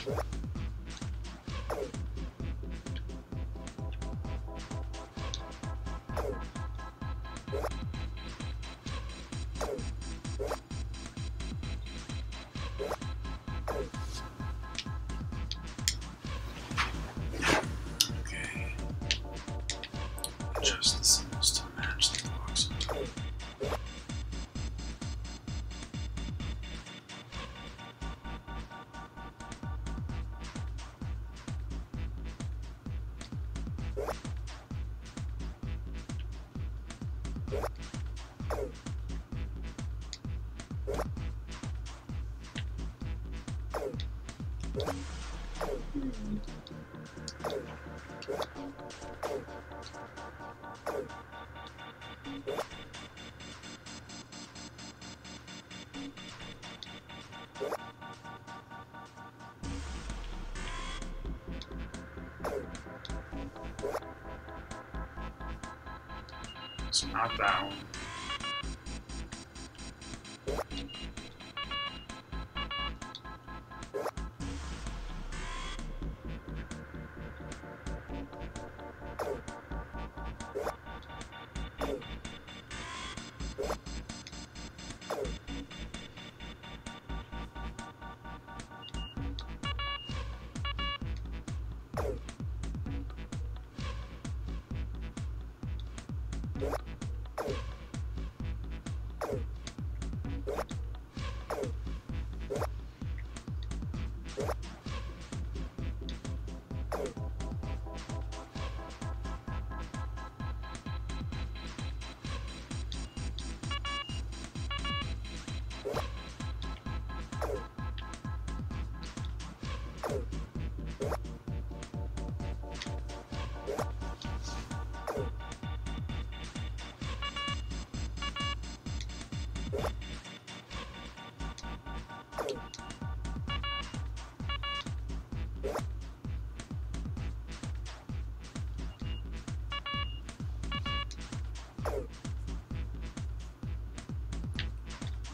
S2: Okay. Adjust the symbols to match the blocks. So not that one.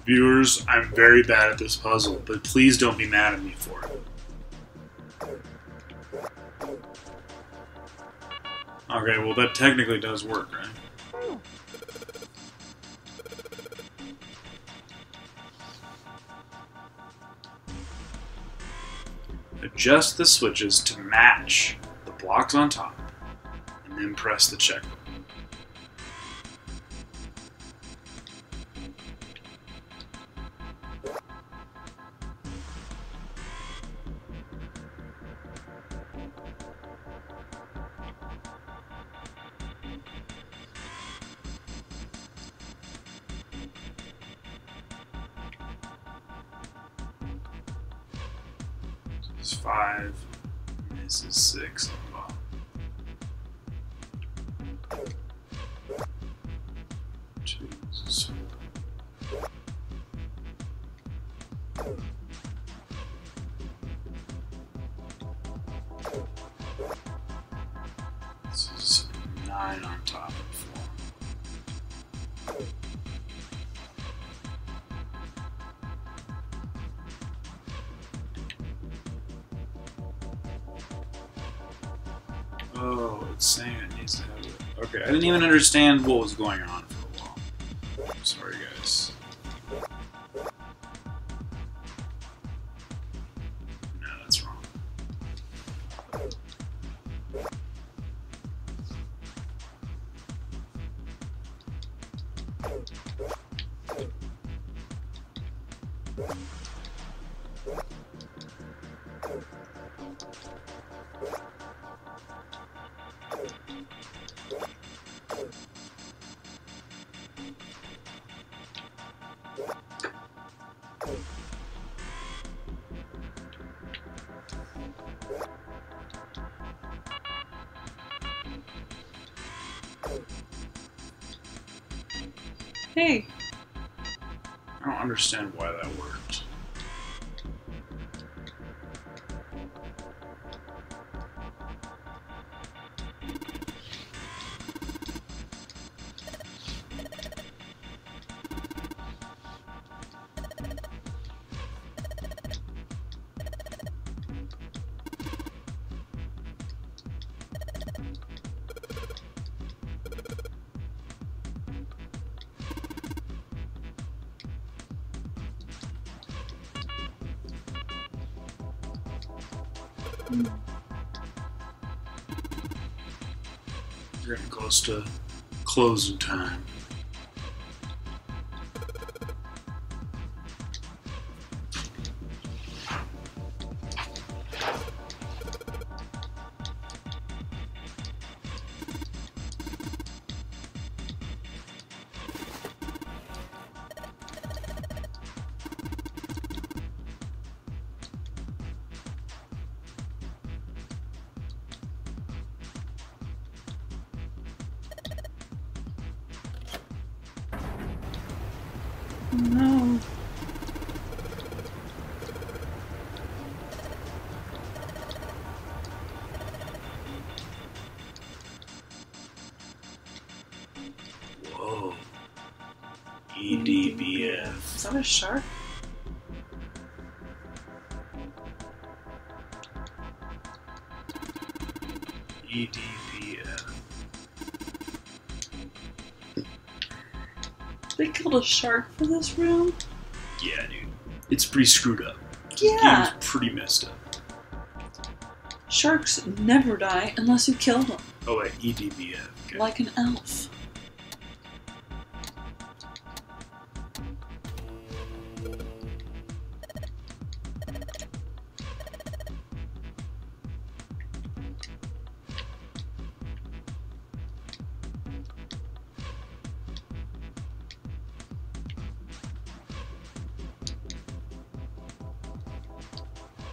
S2: Viewers, I'm very bad at this puzzle, but please don't be mad at me for it. Okay, well that technically does work, right? Adjust the switches to match the blocks on top, and then press the check button. This is 5, and this is 6 on the bottom. 2, this is 4. This is 9 on top of 4. Oh, it's saying it needs to have it. Okay, I didn't even understand what was going on for a while. Sorry, guys. No, that's wrong.
S3: Hey,
S2: I don't understand why that worked. We're getting close to closing time.
S3: No.
S2: Whoa. EDBF.
S3: Is that a shark?
S2: EDBF.
S3: They killed a shark for this room?
S2: Yeah, dude. It's pretty screwed up.
S3: Yeah.
S2: It's pretty messed up.
S3: Sharks never die unless you kill them.
S2: Oh wait, EDBF. Okay.
S3: Like an elf.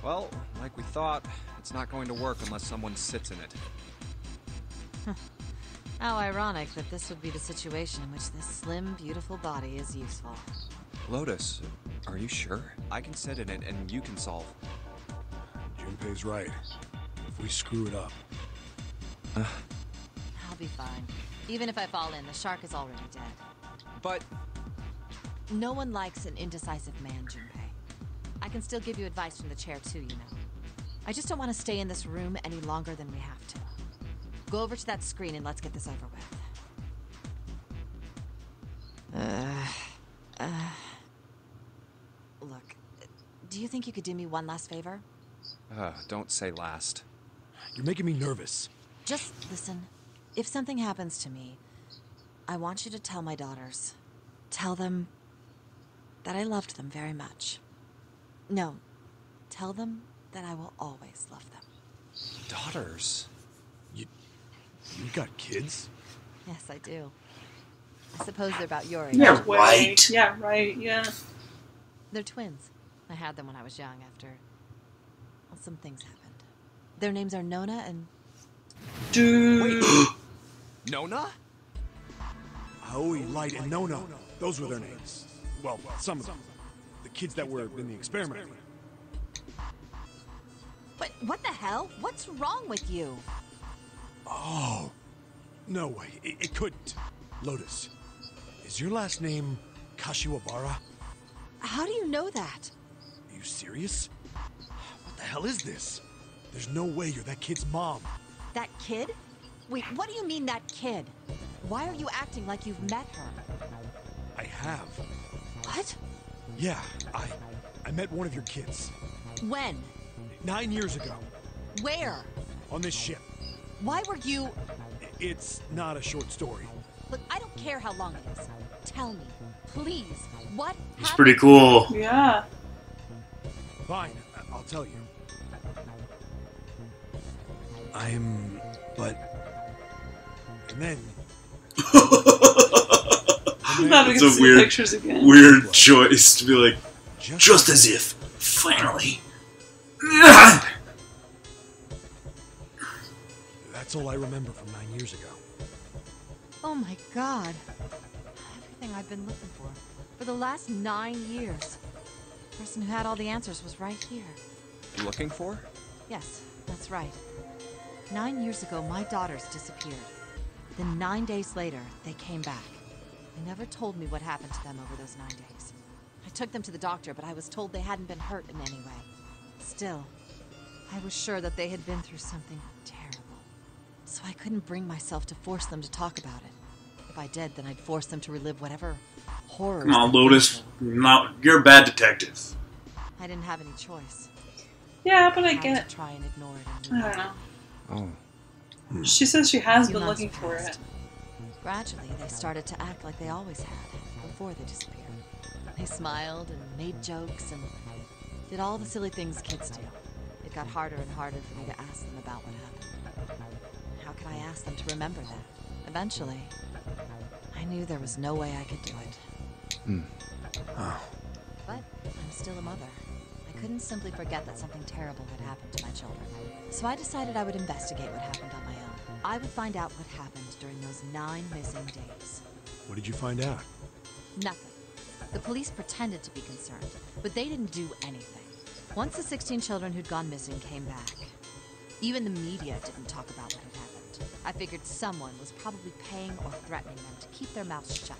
S1: Well, like we thought, it's not going to work unless someone sits in it.
S5: How ironic that this would be the situation in which this slim, beautiful body is useful.
S1: Lotus, are you sure? I can sit in it and you can solve.
S6: Junpei's right. If we screw it up...
S5: I'll be fine. Even if I fall in, the shark is already dead.
S1: But...
S5: No one likes an indecisive man, Junpei. I can still give you advice from the chair too, you know. I just don't want to stay in this room any longer than we have to. Go over to that screen and let's get this over with. Look, do you think you could do me one last favor?
S1: Don't say last.
S6: You're making me nervous.
S5: Just listen. If something happens to me, I want you to tell my daughters. Tell them that I loved them very much. No, tell them that I will always love them.
S1: Daughters?
S6: You got kids?
S5: Yes, I do. I suppose they're about your age.
S2: Yeah, right.
S3: Yeah, right, yeah.
S5: They're twins. I had them when I was young after... well, some things happened. Their names are Nona and...
S3: Dude.
S1: Wait. Nona?
S6: Aoi, Light, and Nona. Those were their names. Well, some of them. The kids that were in the experiment.
S5: But what the hell? What's wrong with you?
S6: Oh. No way. It couldn't. Lotus, is your last name Kashiwabara?
S5: How do you know that?
S6: Are you serious? What the hell is this? There's no way you're that kid's mom.
S5: That kid? Wait, what do you mean, that kid? Why are you acting like you've met her?
S6: I have.
S5: What?
S6: Yeah, I met one of your kids.
S5: When?
S6: 9 years ago.
S5: Where?
S6: On this ship.
S5: Why were you...
S6: It's not a short story.
S5: Look, I don't care how long it is. Tell me, please, what
S2: It's
S5: happened?
S2: pretty cool.
S3: Yeah.
S6: Fine, I'll tell you. But... And then...
S3: I'm not
S2: It's
S3: gonna
S2: a
S3: see
S2: weird,
S3: pictures again.
S2: weird choice to be like, just as if, finally.
S6: That's all I remember from 9 years ago.
S5: Oh my god. Everything I've been looking for the last 9 years. The person who had all the answers was right here.
S1: Looking for?
S5: Yes, that's right. 9 years ago, my daughters disappeared. Then 9 days later, they came back. They never told me what happened to them over those 9 days. I took them to the doctor, but I was told they hadn't been hurt in any way. Still, I was sure that they had been through something terrible. So I couldn't bring myself to force them to talk about it. If I did, then I'd force them to relive whatever horrors.
S2: Come on,
S5: they went
S2: Lotus.
S5: through.
S2: You're a bad detective.
S5: I didn't have any choice.
S3: Yeah, but I
S5: had
S3: get.
S5: to try and ignore it.
S3: I don't know.
S1: Oh.
S3: She says she has
S5: A few
S3: been
S5: months
S3: looking for it.
S5: passed. Gradually, they started to act like they always had before they disappeared. They smiled and made jokes and did all the silly things kids do. It got harder and harder for me to ask them about what happened. How could I ask them to remember that? Eventually, I knew there was no way I could do it. But I'm still a mother. I couldn't simply forget that something terrible had happened to my children. So I decided I would investigate what happened on my own. I would find out what happened during those 9 missing days.
S6: What did you find out?
S5: Nothing. The police pretended to be concerned, but they didn't do anything. Once the 16 children who'd gone missing came back, even the media didn't talk about what had happened. I figured someone was probably paying or threatening them to keep their mouths shut.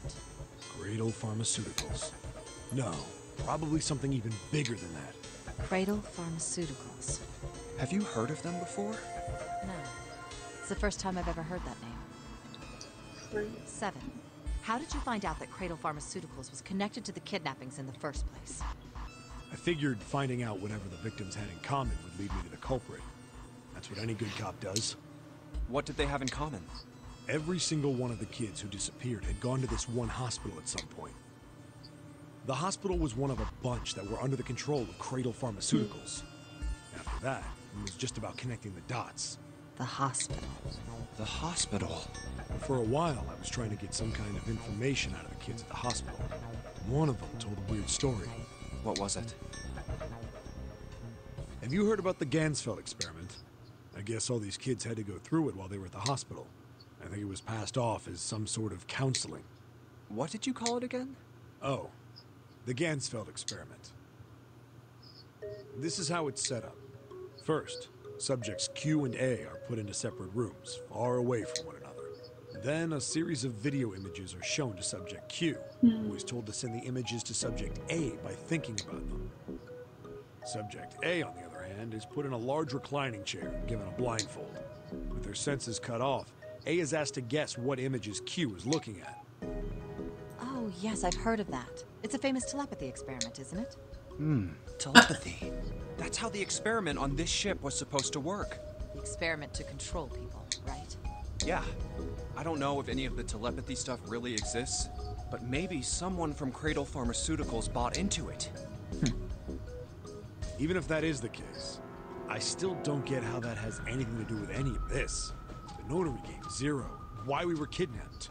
S6: Cradle Pharmaceuticals. No, probably something even bigger than that.
S5: Cradle Pharmaceuticals.
S1: Have you heard of them before?
S5: No. It's the first time I've ever heard that name. 7. How did you find out that Cradle Pharmaceuticals was connected to the kidnappings in the first place?
S6: I figured finding out whatever the victims had in common would lead me to the culprit. That's what any good cop does.
S1: What did they have in common?
S6: Every single one of the kids who disappeared had gone to this one hospital at some point. The hospital was one of a bunch that were under the control of Cradle Pharmaceuticals. After that, it was just about connecting the dots.
S5: The hospital.
S1: The hospital.
S6: For a while, I was trying to get some kind of information out of the kids at the hospital. One of them told a weird story.
S1: What was it?
S6: Have you heard about the Gansfeld experiment? I guess all these kids had to go through it while they were at the hospital. I think it was passed off as some sort of counseling.
S1: What did you call it again?
S6: Oh, the Gansfeld experiment. This is how it's set up. First, subjects Q and A are put into separate rooms, far away from one another. Then a series of video images are shown to subject Q, who is told to send the images to subject A by thinking about them. Subject A, on the other hand, is put in a large reclining chair and given a blindfold. With their senses cut off, A is asked to guess what images Q is looking at.
S5: Oh, yes, I've heard of that. It's a famous telepathy experiment, isn't it?
S1: Telepathy. That's how the experiment on this ship was supposed to work.
S5: The experiment to control people, right?
S1: Yeah. I don't know if any of the telepathy stuff really exists, but maybe someone from Cradle Pharmaceuticals bought into it.
S6: Even if that is the case, I still don't get how that has anything to do with any of this. The notary game, Zero, why we were kidnapped.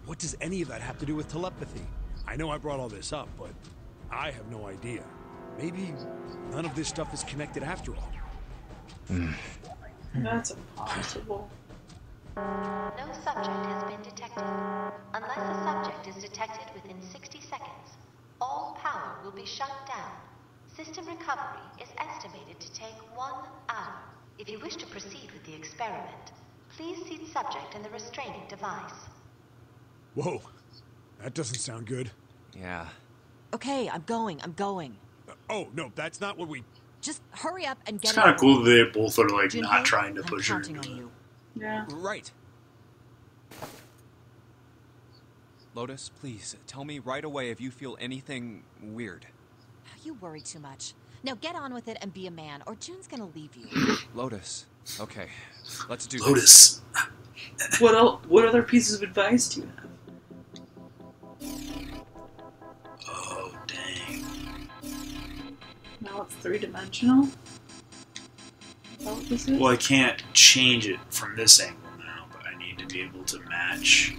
S6: What does any of that have to do with telepathy? I know I brought all this up, but I have no idea. Maybe none of this stuff is connected after all.
S3: That's impossible.
S11: No subject has been detected. Unless a subject is detected within 60 seconds, all power will be shut down. System recovery is estimated to take 1 hour. If you wish to proceed with the experiment, please seat subject in the restraining device.
S6: Whoa, that doesn't sound good.
S1: Yeah.
S5: Okay, I'm going.
S6: Oh, no, that's not what we...
S5: Just hurry up and get
S2: It's
S5: it
S2: kind of
S5: over
S2: cool
S5: with.
S2: that they both are like
S5: Junpei,
S2: not trying to
S5: I'm
S2: push her
S5: counting
S2: into
S5: on
S2: it.
S5: you.
S3: Yeah.
S1: Right. Lotus, please, tell me right away if you feel anything weird.
S5: You worry too much. Now get on with it and be a man, or June's gonna leave you.
S1: Lotus. Okay, let's do
S2: Lotus.
S3: What other pieces of advice do you have?
S2: Oh, dang.
S3: Now it's 3-dimensional? Is that what this is?
S2: Well, I can't change it from this angle now, but I need to be able to match.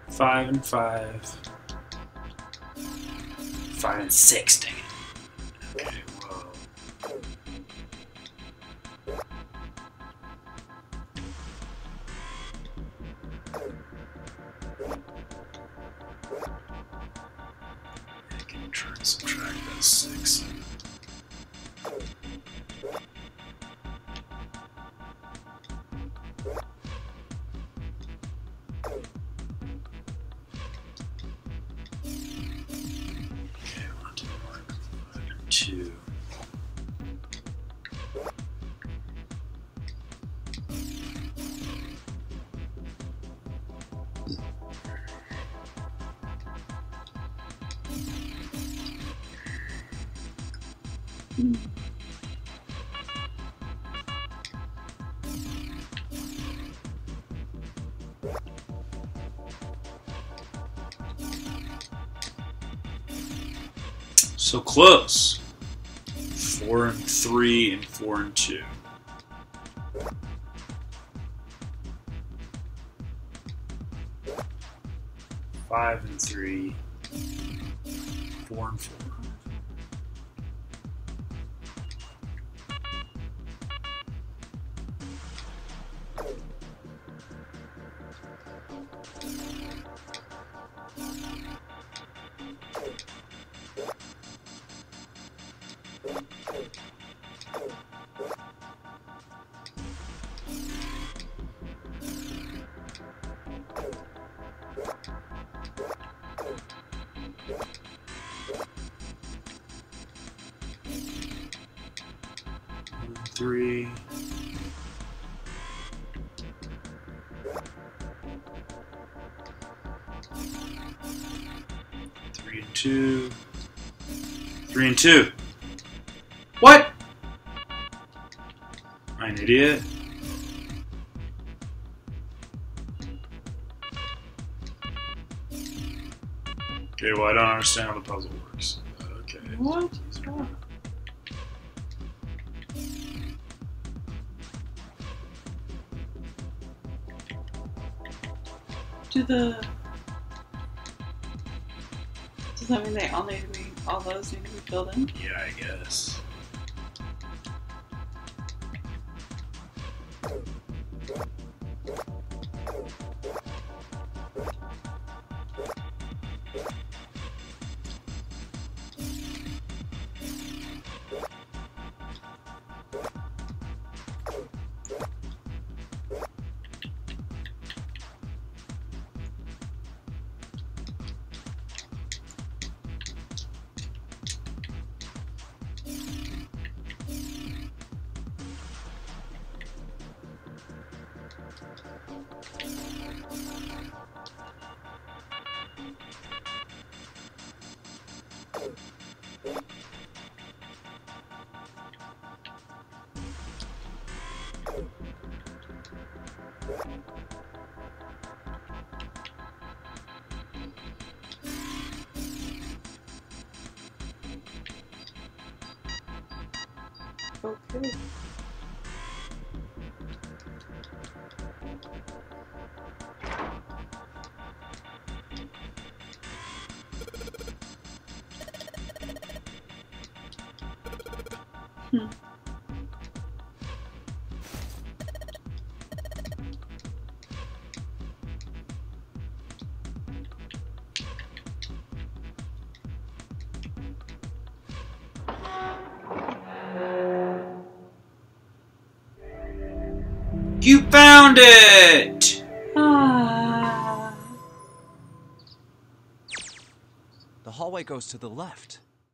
S2: Five and 5. 5 and 6, dang it. Okay, whoa. Subtract that 6. Okay, 1, 2, 2. So close. 4 and 3 and 4 and 2. Five and 3, 4 and 4. Three. 3 and 2. 3 and 2. What? Am I an idiot? Okay, well I don't understand how the puzzle works. Okay.
S3: What? Oh. Does that mean they all need to be, all those need to be filled in?
S2: Yeah, I guess.
S3: Okay.
S2: You found it!
S3: Ah.
S1: The hallway goes to the left.